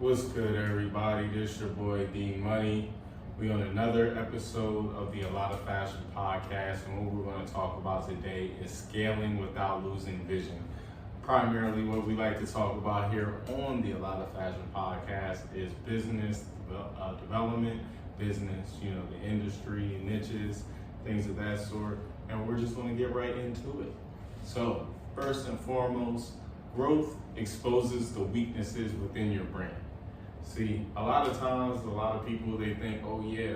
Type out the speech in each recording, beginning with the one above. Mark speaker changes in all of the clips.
Speaker 1: What's good, everybody? This your boy D Money. We on another episode of the ALOF Fashion Podcast, and what we're going to talk about today is scaling without losing vision. Primarily, what we like to talk about here on the ALOF Fashion Podcast is business development, business, the industry, niches, things of that sort, and we're just going to get right into it. So, first and foremost, growth exposes the weaknesses within your brand. See, a lot of times, a lot of people, they think, oh yeah,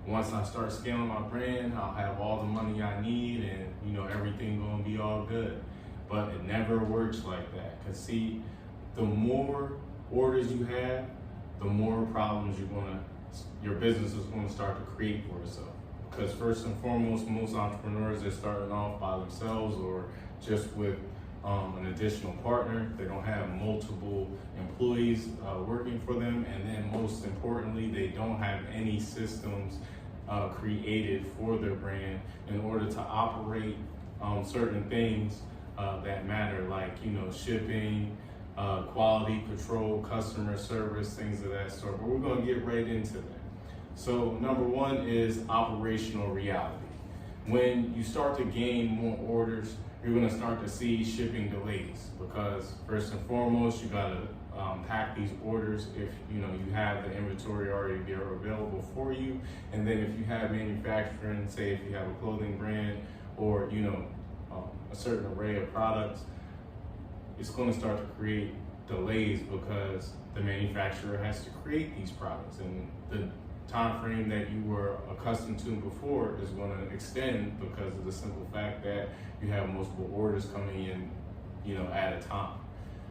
Speaker 1: once I start scaling my brand, I'll have all the money I need and, everything gonna be all good. But it never works like that. Cause see, the more orders you have, the more problems your business is gonna start to create for itself. Because first and foremost, most entrepreneurs are starting off by themselves or just with an additional partner. They don't have multiple employees working for them, and then most importantly, they don't have any systems created for their brand in order to operate certain things that matter, like shipping, quality control, customer service, things of that sort. But we're going to get right into that. So number one is operational reality. When you start to gain more orders, you're going to start to see shipping delays, because first and foremost, you got to pack these orders if you have the inventory already there available for you. And then if you have manufacturing, say if you have a clothing brand or a certain array of products, it's going to start to create delays because the manufacturer has to create these products, and the time frame that you were accustomed to before is going to extend because of the simple fact that you have multiple orders coming in, at a time.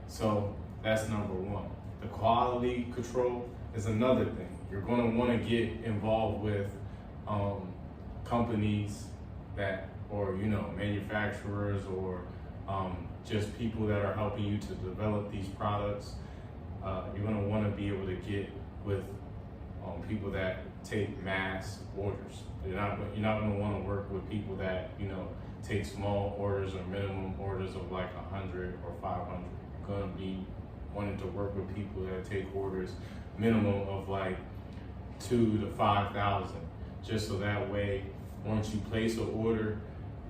Speaker 1: So that's number one. The quality control is another thing. You're going to want to get involved with companies or manufacturers or just people that are helping you to develop these products. You're going to want to be able to get with people that take mass orders. You're not going to want to work with people that take small orders or minimum orders of like 100 or 500. You're going to be wanting to work with people that take orders minimum of like 2,000 to 5,000, just so that way once you place an order,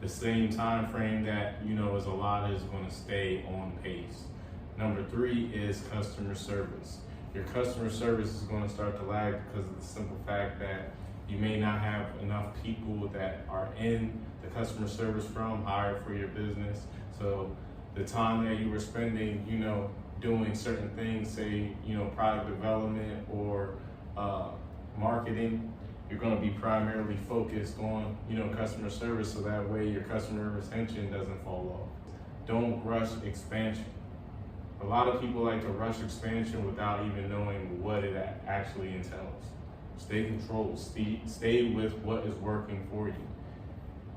Speaker 1: the same time frame that is allotted is going to stay on pace. Number three is customer service. Your customer service is going to start to lag because of the simple fact that you may not have enough people that are in the customer service realm hired for your business. So the time that you were spending, doing certain things, say, product development or marketing, you're going to be primarily focused on, customer service, so that way your customer retention doesn't fall off. Don't rush expansion. A lot of people like to rush expansion without even knowing what it actually entails. Stay controlled, stay with what is working for you.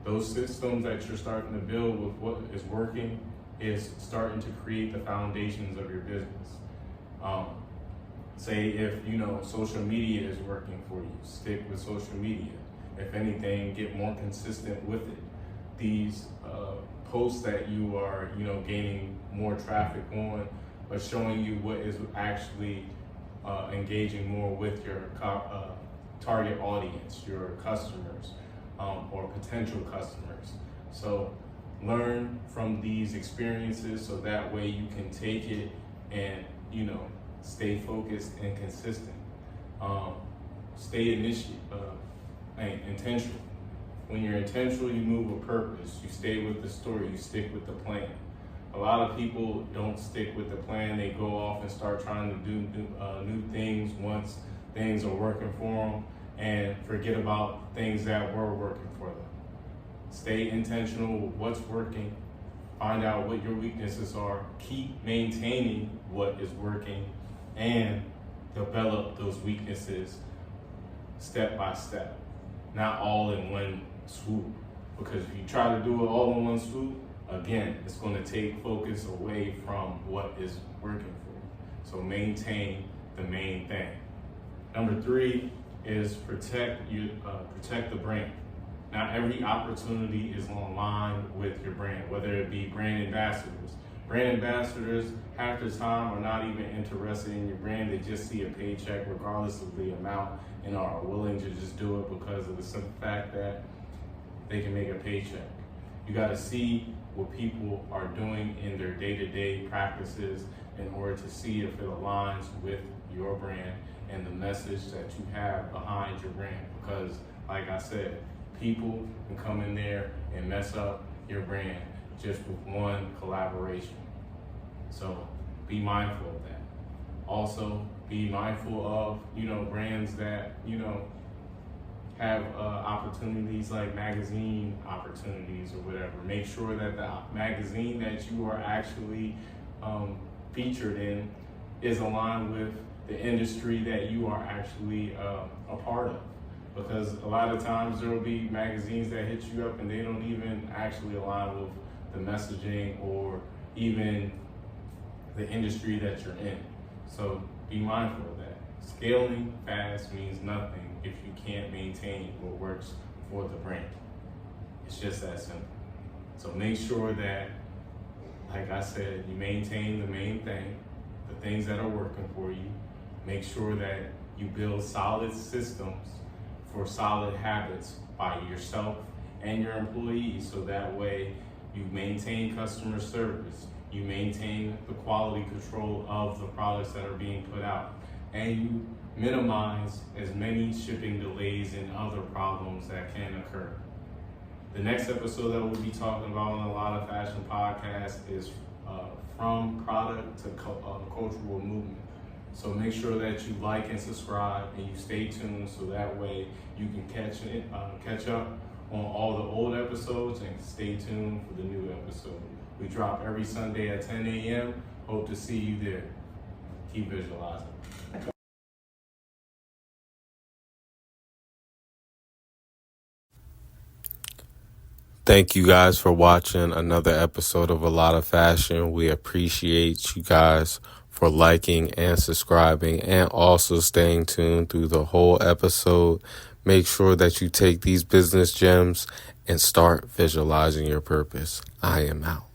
Speaker 1: Those systems that you're starting to build with what is working is starting to create the foundations of your business. Say if social media is working for you, stick with social media. If anything, get more consistent with it. These posts that you are gaining more traffic on, but showing you what is actually engaging more with your target audience, your customers, or potential customers. So learn from these experiences so that way you can take it and stay focused and consistent. Stay intentional. When you're intentional, you move with purpose. You stay with the story. You stick with the plan. A lot of people don't stick with the plan. They go off and start trying to do new things once things are working for them and forget about things that were working for them. Stay intentional with what's working. Find out what your weaknesses are. Keep maintaining what is working and develop those weaknesses step by step, not all in one swoop. Because if you try to do it all in one swoop, again, it's going to take focus away from what is working for you. So maintain the main thing. Number three is protect the brand. Not every opportunity is aligned with your brand, whether it be brand ambassadors, Brand ambassadors, half the time, are not even interested in your brand. They just see a paycheck regardless of the amount and are willing to just do it because of the simple fact that they can make a paycheck. You got to see what people are doing in their day-to-day practices in order to see if it aligns with your brand and the message that you have behind your brand. Because, like I said, people can come in there and mess up your brand just with one collaboration. So be mindful of that. Also, be mindful of, brands that, have opportunities like magazine opportunities or whatever. Make sure that the magazine that you are actually featured in is aligned with the industry that you are actually a part of. Because a lot of times there will be magazines that hit you up and they don't even actually align with the messaging or even the industry that you're in. So be mindful of that. Scaling fast means nothing if you can't maintain what works for the brand. It's just that simple. So make sure that, like I said, you maintain the main thing, the things that are working for you. Make sure that you build solid systems for solid habits by yourself and your employees, so that way you maintain customer service, you maintain the quality control of the products that are being put out, and you minimize as many shipping delays and other problems that can occur. The next episode that we'll be talking about on the ALOF Fashion Podcast is from product to cultural movement. So make sure that you like and subscribe and you stay tuned so that way you can catch up on all the old episodes and stay tuned for the new episode. We drop every Sunday at 10 a.m. Hope to see you there. Keep visualizing. Thank you guys for watching another episode of A Lot of Fashion. We appreciate you guys for liking and subscribing and also staying tuned through the whole episode. Make sure that you take these business gems and start visualizing your purpose. I am out.